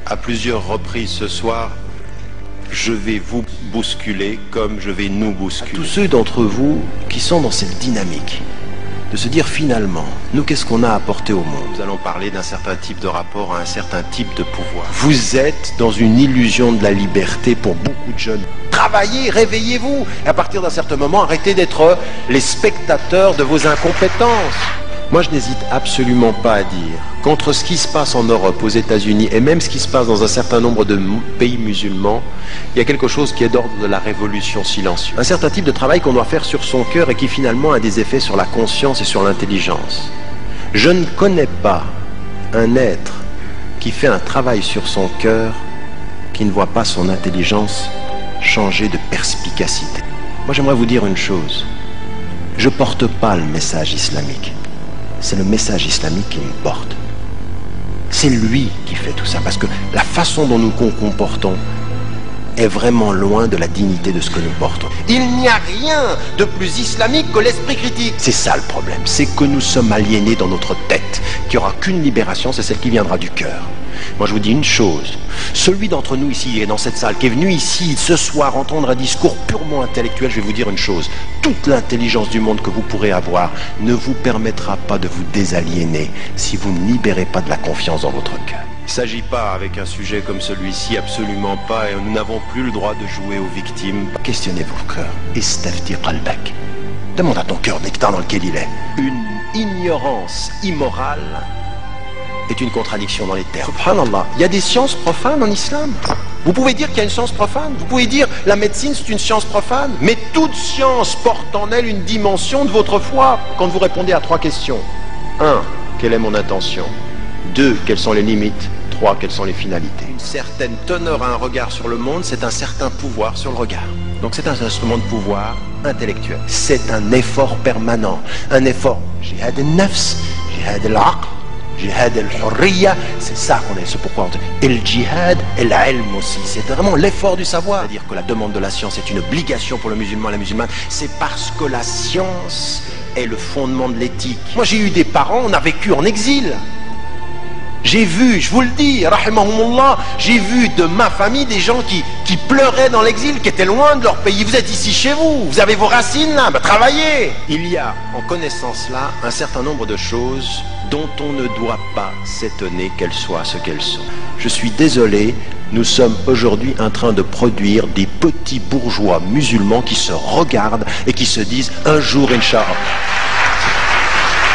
À plusieurs reprises ce soir, je vais vous bousculer comme je vais nous bousculer. À tous ceux d'entre vous qui sont dans cette dynamique, de se dire finalement, nous qu'est-ce qu'on a apporté au monde? Nous allons parler d'un certain type de rapport à un certain type de pouvoir. Vous êtes dans une illusion de la liberté pour beaucoup de jeunes. Travaillez, réveillez-vous. Et à partir d'un certain moment, arrêtez d'être les spectateurs de vos incompétences. Moi, je n'hésite absolument pas à dire qu'entre ce qui se passe en Europe, aux États-Unis et même ce qui se passe dans un certain nombre de pays musulmans, il y a quelque chose qui est d'ordre de la révolution silencieuse. Un certain type de travail qu'on doit faire sur son cœur et qui finalement a des effets sur la conscience et sur l'intelligence. Je ne connais pas un être qui fait un travail sur son cœur qui ne voit pas son intelligence changer de perspicacité. Moi, j'aimerais vous dire une chose. Je ne porte pas le message islamique. C'est le message islamique qui me porte. C'est lui qui fait tout ça, parce que la façon dont nous nous comportons est vraiment loin de la dignité de ce que nous portons. Il n'y a rien de plus islamique que l'esprit critique. C'est ça le problème, c'est que nous sommes aliénés dans notre tête, qu'il n'y aura qu'une libération, c'est celle qui viendra du cœur. Moi je vous dis une chose, celui d'entre nous ici et dans cette salle qui est venu ici ce soir entendre un discours purement intellectuel, je vais vous dire une chose, toute l'intelligence du monde que vous pourrez avoir ne vous permettra pas de vous désaliéner si vous ne libérez pas de la confiance dans votre cœur. Il ne s'agit pas, avec un sujet comme celui-ci, absolument pas, et nous n'avons plus le droit de jouer aux victimes. Questionnez vos cœurs. Istafti qalbak. Demande à ton cœur l'état dans lequel il est. Une ignorance immorale est une contradiction dans les termes. Subhanallah, il y a des sciences profanes en islam. Vous pouvez dire qu'il y a une science profane, vous pouvez dire la médecine c'est une science profane, mais toute science porte en elle une dimension de votre foi. Quand vous répondez à 3 questions. 1. Quelle est mon intention? 2. Quelles sont les limites? 3. Quelles sont les finalités? Une certaine teneur à un regard sur le monde, c'est un certain pouvoir sur le regard. Donc c'est un instrument de pouvoir intellectuel. C'est un effort permanent. Un effort. Jihad al-nafs, jihad al-aql, jihad al-hurriya, c'est ça qu'on est, c'est pourquoi on dit. Et le jihad et l'ilm aussi, c'est vraiment l'effort du savoir. C'est-à-dire que la demande de la science est une obligation pour le musulman et la musulmane, c'est parce que la science est le fondement de l'éthique. Moi j'ai eu des parents, on a vécu en exil. J'ai vu, je vous le dis, rahimahumullah, j'ai vu de ma famille des gens qui pleuraient dans l'exil, qui étaient loin de leur pays. Vous êtes ici chez vous, vous avez vos racines là, bah, travaillez. Il y a en connaissance là un certain nombre de choses dont on ne doit pas s'étonner qu'elles soient ce qu'elles sont. Je suis désolé, nous sommes aujourd'hui en train de produire des petits bourgeois musulmans qui se regardent et qui se disent un jour, Inch'Allah.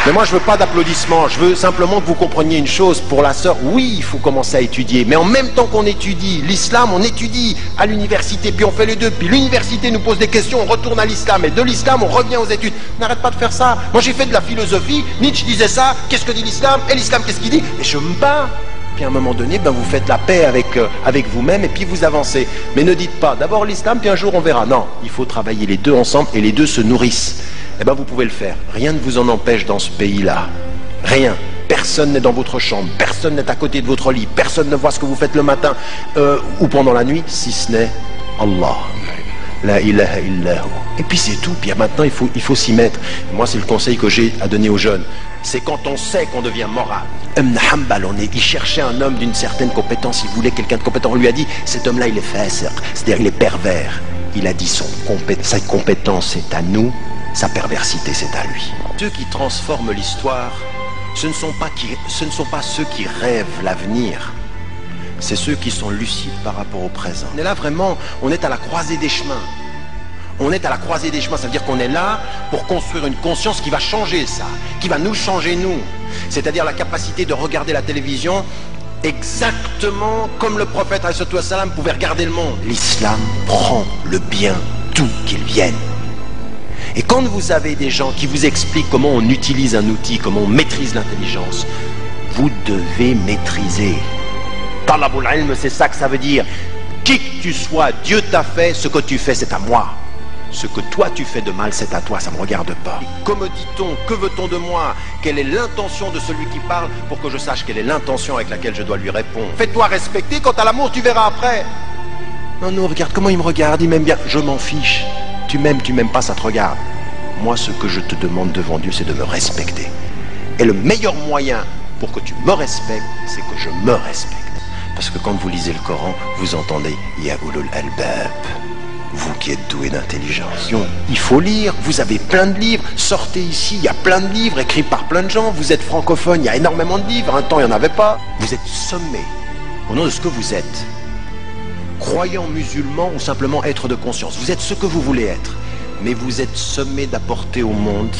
Mais moi je veux pas d'applaudissements, je veux simplement que vous compreniez une chose pour la sœur. Oui, il faut commencer à étudier, mais en même temps qu'on étudie l'islam, on étudie à l'université, puis on fait les deux, puis l'université nous pose des questions, on retourne à l'islam, et de l'islam on revient aux études. N'arrête pas de faire ça. Moi j'ai fait de la philosophie, Nietzsche disait ça, qu'est-ce que dit l'islam? Et l'islam qu'est-ce qu'il dit? Et je me bats. Puis à un moment donné, ben, vous faites la paix avec vous-même et puis vous avancez. Mais ne dites pas, d'abord l'islam, puis un jour on verra. Non, il faut travailler les deux ensemble et les deux se nourrissent. Eh bien vous pouvez le faire. Rien ne vous en empêche dans ce pays-là. Rien. Personne n'est dans votre chambre, personne n'est à côté de votre lit, personne ne voit ce que vous faites le matin ou pendant la nuit, si ce n'est Allah. La ilaha illahu. Et puis c'est tout. Puis maintenant il faut s'y mettre. Moi c'est le conseil que j'ai à donner aux jeunes. C'est quand on sait qu'on devient moral. Ibn Hanbal, il cherchait un homme d'une certaine compétence, il voulait quelqu'un de compétent. On lui a dit, cet homme-là il est fasiq, c'est-à-dire il est pervers. Il a dit, sa compétence c'est à nous, sa perversité c'est à lui. Ceux qui transforment l'histoire, ce ne sont pas ceux qui rêvent l'avenir. C'est ceux qui sont lucides par rapport au présent. On est là vraiment, on est à la croisée des chemins. On est à la croisée des chemins, ça veut dire qu'on est là pour construire une conscience qui va changer ça, qui va nous changer nous. C'est-à-dire la capacité de regarder la télévision exactement comme le prophète alayhi wa sallam pouvait regarder le monde. L'islam prend le bien d'où qu'il vienne. Et quand vous avez des gens qui vous expliquent comment on utilise un outil, comment on maîtrise l'intelligence, vous devez maîtriser. Talabul ilm, c'est ça que ça veut dire. Qui que tu sois, Dieu t'a fait, ce que tu fais c'est à moi. Ce que toi tu fais de mal, c'est à toi, ça ne me regarde pas. Que me dit-on? Que veut-on de moi? Quelle est l'intention de celui qui parle pour que je sache quelle est l'intention avec laquelle je dois lui répondre? Fais-toi respecter, quant à l'amour, tu verras après. Non, non, regarde comment il me regarde, il m'aime bien. Je m'en fiche. Tu m'aimes pas, ça te regarde. Moi, ce que je te demande devant Dieu, c'est de me respecter. Et le meilleur moyen pour que tu me respectes, c'est que je me respecte. Parce que quand vous lisez le Coran, vous entendez Ya ulul albab, vous qui êtes doué d'intelligence. Il faut lire, vous avez plein de livres, sortez ici, il y a plein de livres écrits par plein de gens, vous êtes francophone, il y a énormément de livres, un temps il n'y en avait pas. Vous êtes sommé, au nom de ce que vous êtes, croyant musulman ou simplement être de conscience. Vous êtes ce que vous voulez être, mais vous êtes sommé d'apporter au monde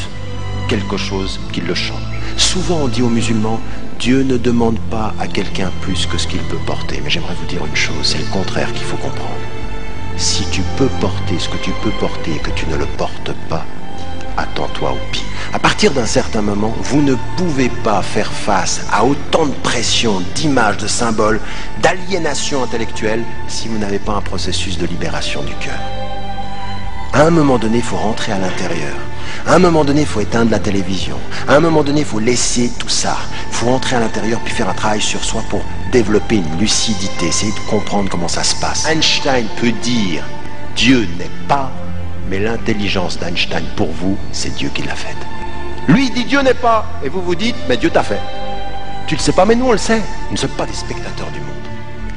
quelque chose qui le change. Souvent on dit aux musulmans, Dieu ne demande pas à quelqu'un plus que ce qu'il peut porter. Mais j'aimerais vous dire une chose, c'est le contraire qu'il faut comprendre. Si tu peux porter ce que tu peux porter et que tu ne le portes pas, attends-toi au pire. À partir d'un certain moment, vous ne pouvez pas faire face à autant de pression, d'images, de symboles, d'aliénation intellectuelle si vous n'avez pas un processus de libération du cœur. À un moment donné, il faut rentrer à l'intérieur. À un moment donné, il faut éteindre la télévision. À un moment donné, il faut laisser tout ça. Il faut rentrer à l'intérieur puis faire un travail sur soi pour développer une lucidité, essayer de comprendre comment ça se passe. Einstein peut dire « Dieu n'est pas », mais l'intelligence d'Einstein, pour vous, c'est Dieu qui l'a faite. Lui, il dit « Dieu n'est pas », et vous vous dites « Mais Dieu t'a fait ». Tu le sais pas, mais nous, on le sait. Nous ne sommes pas des spectateurs du monde.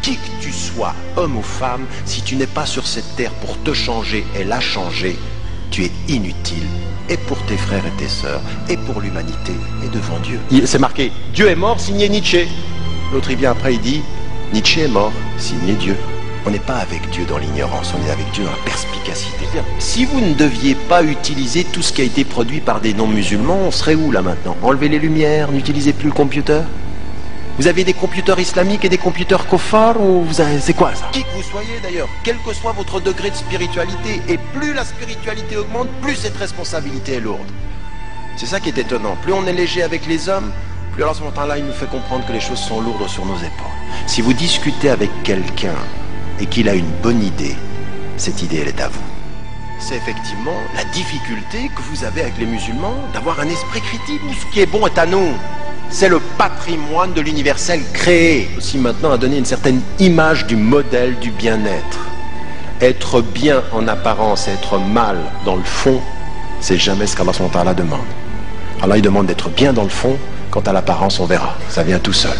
Qui que tu sois, homme ou femme, si tu n'es pas sur cette terre pour te changer et la changer, tu es inutile, et pour tes frères et tes sœurs, et pour l'humanité, et devant Dieu. C'est marqué, Dieu est mort, signé Nietzsche. L'autre il vient après, il dit, Nietzsche est mort, signé Dieu. On n'est pas avec Dieu dans l'ignorance, on est avec Dieu dans la perspicacité. Si vous ne deviez pas utiliser tout ce qui a été produit par des non-musulmans, on serait où là maintenant? Enlevez les lumières, n'utilisez plus le computer? Vous avez des computers islamiques et des computers koffars ou c'est quoi ça? Qui que vous soyez d'ailleurs, quel que soit votre degré de spiritualité, et plus la spiritualité augmente, plus cette responsabilité est lourde. C'est ça qui est étonnant. Plus on est léger avec les hommes, plus alors à ce moment-là, il nous fait comprendre que les choses sont lourdes sur nos épaules. Si vous discutez avec quelqu'un et qu'il a une bonne idée, cette idée elle est à vous. C'est effectivement la difficulté que vous avez avec les musulmans d'avoir un esprit critique où ce qui est bon est à nous. C'est le patrimoine de l'universel créé. Aussi maintenant à donner une certaine image du modèle du bien-être. Être bien en apparence et être mal dans le fond, c'est jamais ce qu'Allah demande. Allah il demande d'être bien dans le fond, quant à l'apparence on verra, ça vient tout seul.